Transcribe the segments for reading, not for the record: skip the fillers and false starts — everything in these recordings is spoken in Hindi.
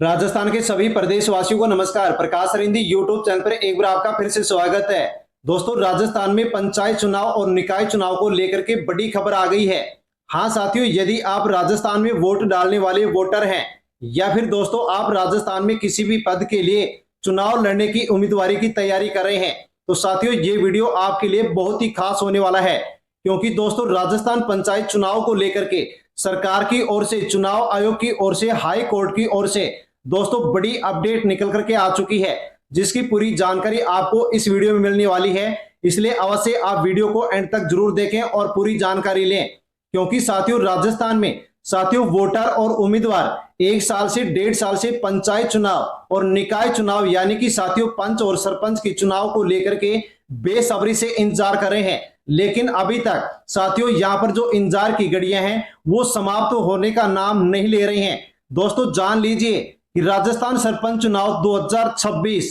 राजस्थान के सभी प्रदेशवासियों को नमस्कार। प्रकाश रिंदी यूट्यूब चैनल पर एक बार आपका फिर से स्वागत है। दोस्तों, राजस्थान में पंचायत चुनाव और निकाय चुनाव को लेकर के बड़ी खबर आ गई है। हाँ साथियों, यदि आप राजस्थान में वोट डालने वाले वोटर हैं या फिर दोस्तों आप राजस्थान में किसी भी पद के लिए चुनाव लड़ने की उम्मीदवारी की तैयारी कर रहे हैं, तो साथियों ये वीडियो आपके लिए बहुत ही खास होने वाला है। क्योंकि दोस्तों राजस्थान पंचायत चुनाव को लेकर के सरकार की ओर से, चुनाव आयोग की ओर से, हाई कोर्ट की ओर से दोस्तों बड़ी अपडेट निकल करके आ चुकी है, जिसकी पूरी जानकारी आपको इस वीडियो में मिलने वाली है। इसलिए अवश्य आप वीडियो को एंड तक जरूर देखें और पूरी जानकारी लें। क्योंकि साथियों राजस्थान में साथियों वोटर और उम्मीदवार 1 साल से 1.5 साल से पंचायत चुनाव और निकाय चुनाव यानी कि साथियों पंच और सरपंच के चुनाव को लेकर के बेसब्री से इंतजार कर रहे हैं। लेकिन अभी तक साथियों यहां पर जो इंतजार की घड़ियां हैं वो समाप्त होने का नाम नहीं ले रही हैं। दोस्तों जान लीजिए कि राजस्थान सरपंच चुनाव 2026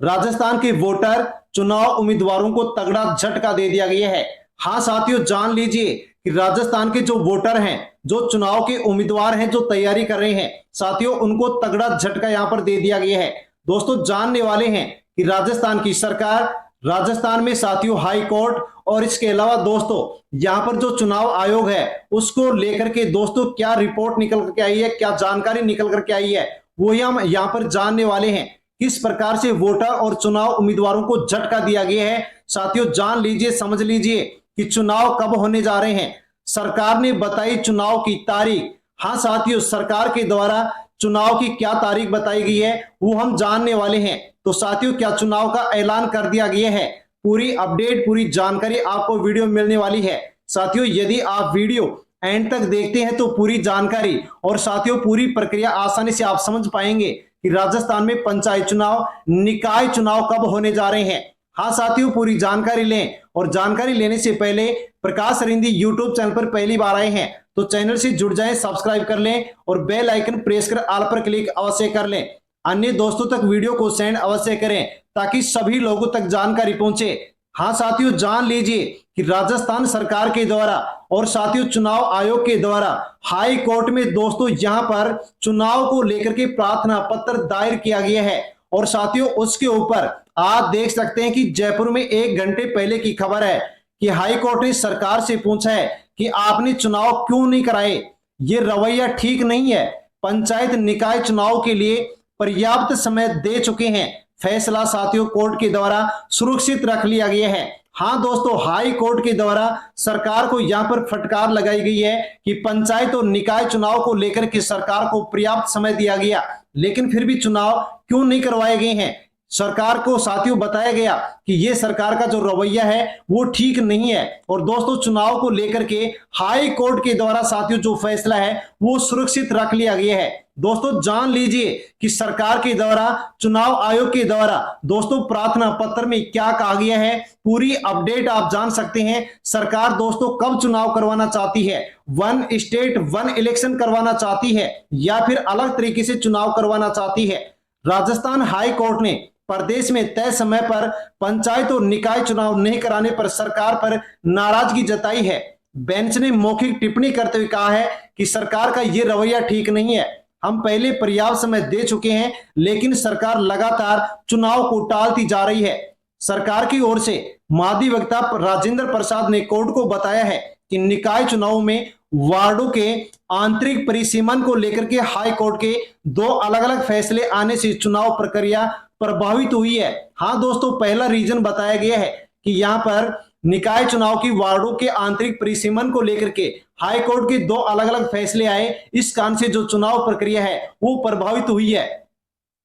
राजस्थान के वोटर चुनाव उम्मीदवारों को तगड़ा झटका दे दिया गया है। हाँ साथियों जान लीजिए कि राजस्थान के जो वोटर हैं, जो चुनाव के उम्मीदवार हैं, जो तैयारी कर रहे हैं, साथियों उनको तगड़ा झटका यहां पर दे दिया गया है। दोस्तों जानने वाले हैं कि राजस्थान की सरकार, राजस्थान में साथियों हाई कोर्ट और इसके अलावा दोस्तों यहां पर जो चुनाव आयोग है उसको लेकर के दोस्तों क्या रिपोर्ट निकल करके आई है, क्या जानकारी निकल करके आई है, वो हम यहां पर जानने वाले हैं। किस प्रकार से वोटर और चुनाव उम्मीदवारों को झटका दिया गया है साथियों जान लीजिए, समझ लीजिए कि चुनाव कब होने जा रहे हैं। सरकार ने बताई चुनाव की तारीख। हाँ साथियों, सरकार के द्वारा चुनाव की क्या तारीख बताई गई है वो हम जानने वाले हैं। तो साथियों क्या चुनाव का ऐलान कर दिया गया है? पूरी अपडेट, पूरी जानकारी आपको वीडियो में मिलने वाली है। साथियों यदि आप वीडियो एंड तक देखते हैं तो पूरी जानकारी और साथियों पूरी प्रक्रिया आसानी से आप समझ पाएंगे कि राजस्थान में पंचायत चुनाव, निकाय चुनाव कब होने जा रहे हैं। हाँ साथियों पूरी जानकारी लें, और जानकारी लेने से पहले प्रकाश रिंदी यूट्यूब चैनल पर पहली बार आए हैं तो चैनल से जुड़ जाएं, सब्सक्राइब कर लें और बेल आइकन प्रेस कर ऑल पर क्लिक अवश्य कर लें। अन्य दोस्तों तक वीडियो को सेंड अवश्य करें ताकि सभी लोगों तक जानकारी पहुंचे। हाँ साथियों जान लीजिए कि राजस्थान सरकार के द्वारा और साथियों चुनाव आयोग के द्वारा हाई कोर्ट में दोस्तों यहां पर चुनाव को लेकर के प्रार्थना पत्र दायर किया गया है। और साथियों उसके ऊपर आप देख सकते हैं कि जयपुर में 1 घंटे पहले की खबर है कि हाई कोर्ट ने सरकार से पूछा है कि आपने चुनाव क्यों नहीं कराए, ये रवैया ठीक नहीं है। पंचायत निकाय चुनाव के लिए पर्याप्त समय दे चुके हैं। फैसला साथियों कोर्ट के द्वारा सुरक्षित रख लिया गया है। हाँ दोस्तों, हाई कोर्ट के द्वारा सरकार को यहां पर फटकार लगाई गई है कि पंचायत और निकाय चुनाव को लेकर के सरकार को पर्याप्त समय दिया गया, लेकिन फिर भी चुनाव क्यों नहीं करवाए गए हैं। सरकार को साथियों बताया गया कि ये सरकार का जो रवैया है वो ठीक नहीं है। और दोस्तों चुनाव को लेकर के हाई कोर्ट के द्वारा साथियों जो फैसला है वो सुरक्षित रख लिया गया है। दोस्तों जान लीजिए कि सरकार के द्वारा, चुनाव आयोग के द्वारा दोस्तों प्रार्थना पत्र में क्या कहा गया है, पूरी अपडेट आप जान सकते हैं। सरकार दोस्तों कब चुनाव करवाना चाहती है, 1 स्टेट 1 इलेक्शन करवाना चाहती है या फिर अलग तरीके से चुनाव करवाना चाहती है। राजस्थान हाई कोर्ट ने प्रदेश में तय समय पर पंचायत और निकाय चुनाव नहीं कराने पर सरकार पर नाराजगी जताई है। बेंच ने मौखिक टिप्पणी करते हुए कहा है कि सरकार का यह रवैया ठीक नहीं है। हम पहले पर्याप्त समय दे चुके हैं लेकिन सरकार लगातार चुनाव को टालती जा रही है। सरकार की ओर से महाधिवक्ता राजेंद्र प्रसाद ने कोर्ट को बताया है कि निकाय चुनाव में वार्डों के आंतरिक परिसीमन को लेकर के हाई कोर्ट के 2 अलग अलग फैसले आने से चुनाव प्रक्रिया प्रभावित हुई है। हाँ दोस्तों, पहला रीजन बताया गया है कि यहां पर निकाय चुनाव की वार्डों के आंतरिक परिसीमन को लेकर के हाई कोर्ट के 2 अलग अलग फैसले आए, इस कारण से जो चुनाव प्रक्रिया है वो प्रभावित हुई है।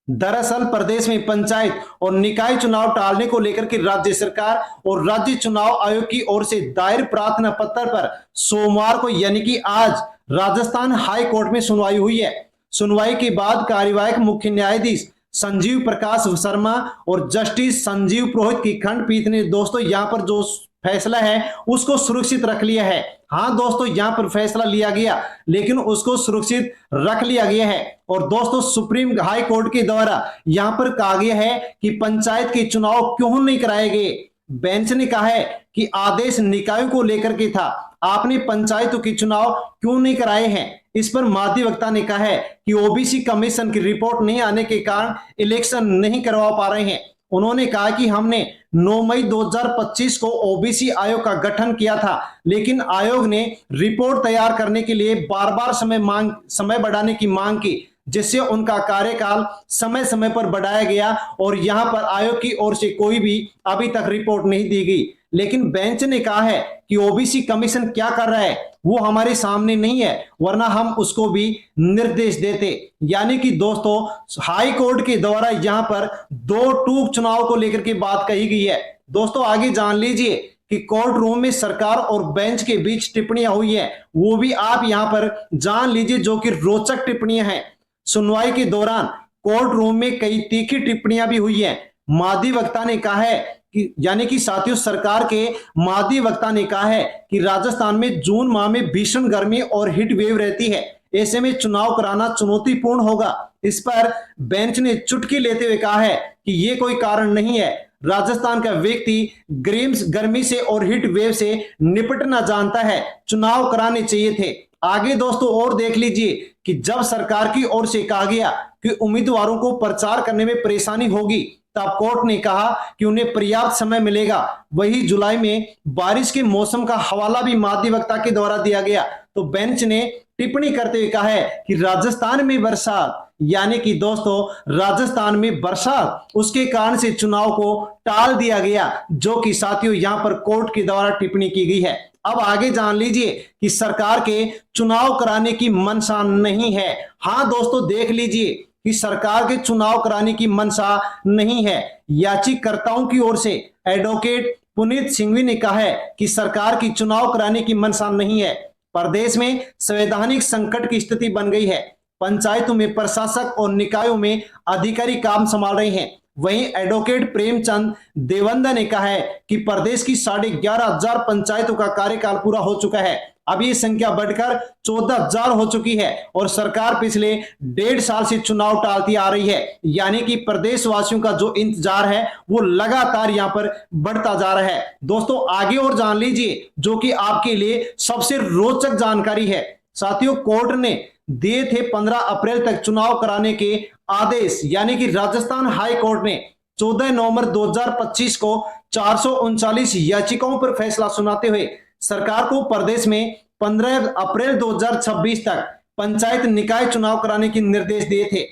दरअसल प्रदेश में पंचायत और निकाय चुनाव टालने को लेकर के राज्य सरकार और राज्य चुनाव आयोग की ओर से दायर प्रार्थना पत्र पर सोमवार को यानी कि आज राजस्थान हाई कोर्ट में सुनवाई हुई है। सुनवाई के बाद कार्यवाहक मुख्य न्यायाधीश संजीव प्रकाश शर्मा और जस्टिस संजीव पुरोहित की खंडपीठ ने दोस्तों यहां पर जो फैसला है उसको सुरक्षित रख लिया है। हाँ दोस्तों, यहां पर फैसला लिया गया लेकिन उसको सुरक्षित रख लिया गया है। और दोस्तों सुप्रीम हाई कोर्ट के द्वारा यहां पर कहा गया है कि पंचायत के चुनाव क्यों नहीं कराए गए। बेंच ने कहा है कि आदेश निकायों को लेकर के था, आपने पंचायतों के चुनाव क्यों नहीं कराए हैं। इस पर महाधिवक्ता ने कहा है कि ओबीसी कमीशन की रिपोर्ट नहीं आने के कारण इलेक्शन नहीं करवा पा रहे हैं। उन्होंने कहा कि हमने 9 मई 2025 को ओबीसी आयोग का गठन किया था, लेकिन आयोग ने रिपोर्ट तैयार करने के लिए बार बार समय बढ़ाने की मांग की, जिससे उनका कार्यकाल समय समय पर बढ़ाया गया और यहां पर आयोग की ओर से कोई भी अभी तक रिपोर्ट नहीं दी गई। लेकिन बेंच ने कहा है कि ओबीसी कमीशन क्या कर रहा है वो हमारे सामने नहीं है, वरना हम उसको भी निर्देश देते। यानी कि दोस्तों हाई कोर्ट के द्वारा यहां पर दो टूक चुनाव को लेकर के बात कही गई है। दोस्तों आगे जान लीजिए कि कोर्ट रूम में सरकार और बेंच के बीच टिप्पणियां हुई है, वो भी आप यहां पर जान लीजिए, जो कि रोचक टिप्पणियां हैं। सुनवाई के दौरान कोर्ट रूम में कई तीखी टिप्पणियां भी हुई हैं। महाधिवक्ता ने कहा है कि यानी कि साथियों सरकार के महाधिवक्ता ने कहा है कि राजस्थान में जून माह में भीषण गर्मी और हीट वेव रहती है, ऐसे में चुनाव कराना चुनौतीपूर्ण होगा। इस पर बेंच ने चुटकी लेते हुए कहा है कि यह कोई कारण नहीं है। राजस्थान का व्यक्ति गर्मी से और हीट वेव से निपटना जानता है, चुनाव कराने चाहिए थे। आगे दोस्तों और देख लीजिए कि जब सरकार की ओर से कहा गया कि उम्मीदवारों को प्रचार करने में परेशानी होगी, तब कोर्ट ने कहा कि उन्हें पर्याप्त समय मिलेगा। वही जुलाई में बारिश के मौसम का हवाला भी महाधिवक्ता के द्वारा दिया गया। तो बेंच ने टिप्पणी करते हुए कहा है कि राजस्थान में बरसात, यानी कि दोस्तों राजस्थान में बरसात, उसके कारण से चुनाव को टाल दिया गया, जो कि साथियों यहां पर कोर्ट के द्वारा टिप्पणी की गई है। अब आगे जान लीजिए कि सरकार के चुनाव कराने की मंशा नहीं है। हां दोस्तों देख लीजिए कि सरकार के चुनाव कराने की मंशा नहीं है। याचिकाकर्ताओं की ओर से एडवोकेट पुनीत सिंघवी ने कहा है कि सरकार की चुनाव कराने की मंशा नहीं है। प्रदेश में संवैधानिक संकट की स्थिति बन गई है। पंचायतों में प्रशासक और निकायों में अधिकारी काम संभाल रहे हैं। वहीं एडवोकेट प्रेमचंद देवंदा ने कहा है कि प्रदेश की 11,500 पंचायतों का कार्यकाल पूरा हो चुका है। अब ये संख्या बढ़कर 14,000 हो चुकी है और सरकार पिछले 1.5 साल से चुनाव टालती आ रही है। यानी कि प्रदेशवासियों का जो इंतजार है वो लगातार यहाँ पर बढ़ता जा रहा है। दोस्तों आगे और जान लीजिए जो कि आपके लिए सबसे रोचक जानकारी है। साथियों कोर्ट ने दिए थे 15 अप्रैल तक चुनाव कराने के आदेश, यानी कि राजस्थान हाई कोर्ट ने 14 नवंबर 2025 को 439 याचिकाओं पर फैसला सुनाते हुए सरकार को प्रदेश में 15 अप्रैल 2026 तक पंचायत निकाय चुनाव कराने के निर्देश दिए थे।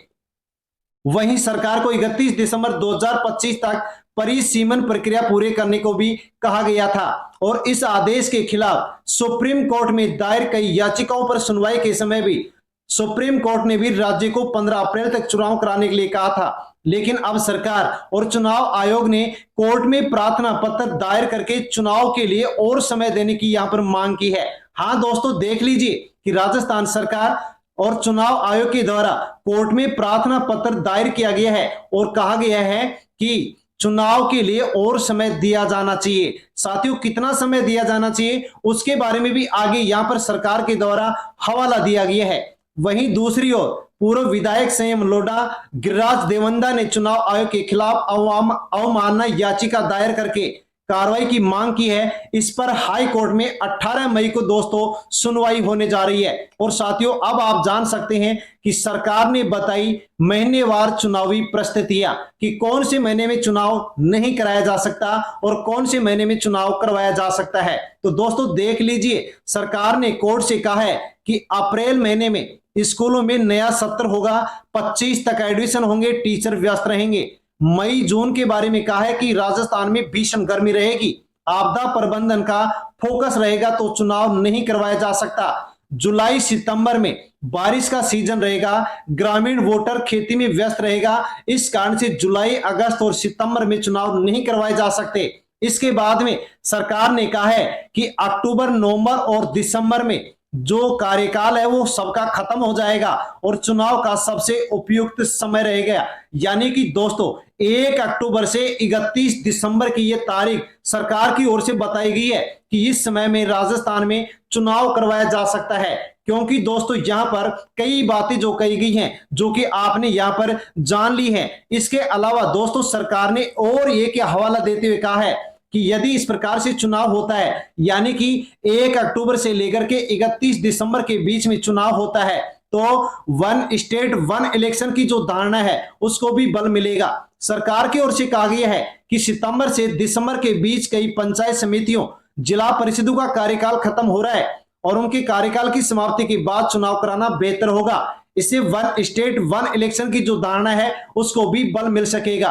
वहीं सरकार को 31 दिसंबर 2025 तक परिसीमन प्रक्रिया पूरे करने को भी कहा गया था और इस आदेश के खिलाफ सुप्रीम कोर्ट में दायर कई याचिकाओं पर सुनवाई के समय भी सुप्रीम कोर्ट ने भी राज्य को 15 अप्रैल तक चुनाव कराने के लिए कहा था। लेकिन अब सरकार और चुनाव आयोग ने कोर्ट में प्रार्थना पत्र दायर करके चुनाव के लिए और समय देने की यहां पर मांग की है। हां दोस्तों देख लीजिए कि राजस्थान सरकार और चुनाव आयोग के द्वारा कोर्ट में प्रार्थना पत्र दायर किया गया है और कहा गया है कि चुनाव के लिए और समय दिया जाना चाहिए। साथियों कितना समय दिया जाना चाहिए उसके बारे में भी आगे यहां पर सरकार के द्वारा हवाला दिया गया है। वहीं दूसरी ओर पूर्व विधायक संयम लोढ़ा गिरिराज देवंदा ने चुनाव आयोग के खिलाफ अवमानना याचिका दायर करके कार्रवाई की मांग की है। इस पर हाई कोर्ट में 18 मई को दोस्तों सुनवाई होने जा रही है। और साथियों अब आप जान सकते हैं कि सरकार ने बताई महीनेवार चुनावी परिस्थितियां कि कौन से महीने में चुनाव नहीं कराया जा सकता और कौन से महीने में चुनाव करवाया जा सकता है। तो दोस्तों देख लीजिए सरकार ने कोर्ट से कहा है कि अप्रैल महीने में स्कूलों में नया सत्र होगा, 25 तक एडमिशन होंगे, टीचर व्यस्त रहेंगे। मई जून के बारे में कहा है कि राजस्थान में भीषण गर्मी रहेगी, आपदा प्रबंधन का फोकस रहेगा तो चुनाव नहीं करवाया जा सकता। जुलाई सितंबर में बारिश का सीजन रहेगा, ग्रामीण वोटर खेती में व्यस्त रहेगा, इस कारण से जुलाई अगस्त और सितंबर में चुनाव नहीं करवाए जा सकते। इसके बाद में सरकार ने कहा है कि अक्टूबर नवंबर और दिसंबर में जो कार्यकाल है वो सबका खत्म हो जाएगा और चुनाव का सबसे उपयुक्त समय रहेगा। यानी कि दोस्तों 1 अक्टूबर से 31 दिसंबर की ये तारीख सरकार की ओर से बताई गई है कि इस समय में राजस्थान में चुनाव करवाया जा सकता है। क्योंकि दोस्तों यहां पर कई बातें जो कही गई हैं जो कि आपने यहां पर जान ली है। इसके अलावा दोस्तों सरकार ने और एक हवाला देते हुए कहा है कि यदि इस प्रकार से चुनाव होता है, यानी कि 1 अक्टूबर से लेकर के 31 दिसंबर के बीच में चुनाव होता है, तो वन स्टेट वन इलेक्शन की जो धारणा है उसको भी बल मिलेगा। सरकार की ओर से कहा गया है कि सितंबर से दिसंबर के बीच कई पंचायत समितियों, जिला परिषदों का कार्यकाल खत्म हो रहा है और उनके कार्यकाल की समाप्ति के बाद चुनाव कराना बेहतर होगा। इससे वन स्टेट वन इलेक्शन की जो धारणा है उसको भी बल मिल सकेगा।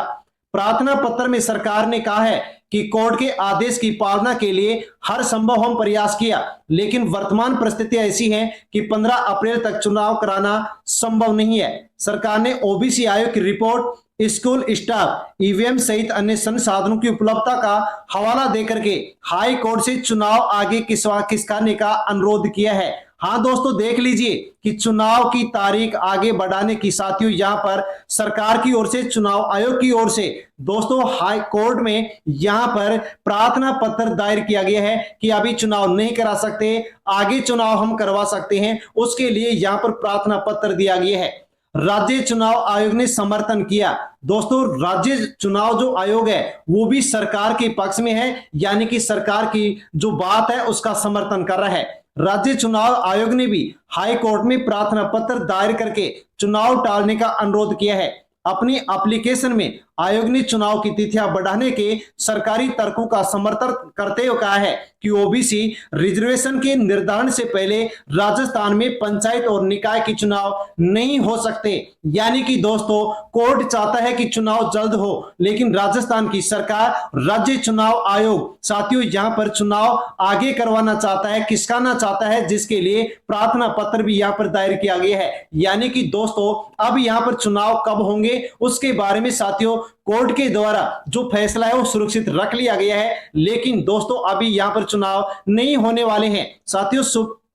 प्रार्थना पत्र में सरकार ने कहा है कि कोर्ट के आदेश की पालना के लिए हर संभव हम प्रयास किया, लेकिन वर्तमान परिस्थितियां ऐसी हैं कि 15 अप्रैल तक चुनाव कराना संभव नहीं है। सरकार ने ओबीसी आयोग की रिपोर्ट, स्कूल स्टाफ, ईवीएम सहित अन्य संसाधनों की उपलब्धता का हवाला देकर के हाई कोर्ट से चुनाव आगे खिसकाने का अनुरोध किया है। हाँ दोस्तों, देख लीजिए कि चुनाव की तारीख आगे बढ़ाने की साथियों यहां पर सरकार की ओर से, चुनाव आयोग की ओर से दोस्तों हाई कोर्ट में यहां पर प्रार्थना पत्र दायर किया गया है कि अभी चुनाव नहीं करा सकते, आगे चुनाव हम करवा सकते हैं, उसके लिए यहां पर प्रार्थना पत्र दिया गया है। राज्य चुनाव आयोग ने समर्थन किया। दोस्तों, राज्य चुनाव जो आयोग है वो भी सरकार के पक्ष में है, यानी कि सरकार की जो बात है उसका समर्थन कर रहा है। राज्य चुनाव आयोग ने भी हाई कोर्ट में प्रार्थना पत्र दायर करके चुनाव टालने का अनुरोध किया है। अपनी एप्लीकेशन में आयोग ने चुनाव की तिथियां बढ़ाने के सरकारी तर्कों का समर्थन करते हुए कहा है कि ओबीसी रिजर्वेशन के निर्धारण से पहले राजस्थान में पंचायत और निकाय के चुनाव नहीं हो सकते। यानी कि दोस्तों, कोर्ट चाहता है कि चुनाव जल्द हो, लेकिन राजस्थान की सरकार, राज्य चुनाव आयोग साथियों यहां पर चुनाव आगे करवाना चाहता है, खिसकाना चाहता है, जिसके लिए प्रार्थना पत्र भी यहां पर दायर किया गया है। यानी कि दोस्तों, अब यहां पर चुनाव कब होंगे उसके बारे में साथियों कोर्ट के द्वारा जो फैसला है वो सुरक्षित रख लिया गया है, लेकिन दोस्तों अभी यहां पर चुनाव नहीं होने वाले हैं। साथियों,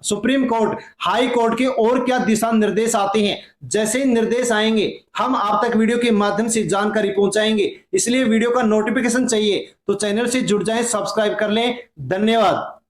सुप्रीम कोर्ट, हाई कोर्ट के और क्या दिशा निर्देश आते हैं, जैसे निर्देश आएंगे हम आप तक वीडियो के माध्यम से जानकारी पहुंचाएंगे। इसलिए वीडियो का नोटिफिकेशन चाहिए तो चैनल से जुड़ जाएं, सब्सक्राइब कर लें। धन्यवाद।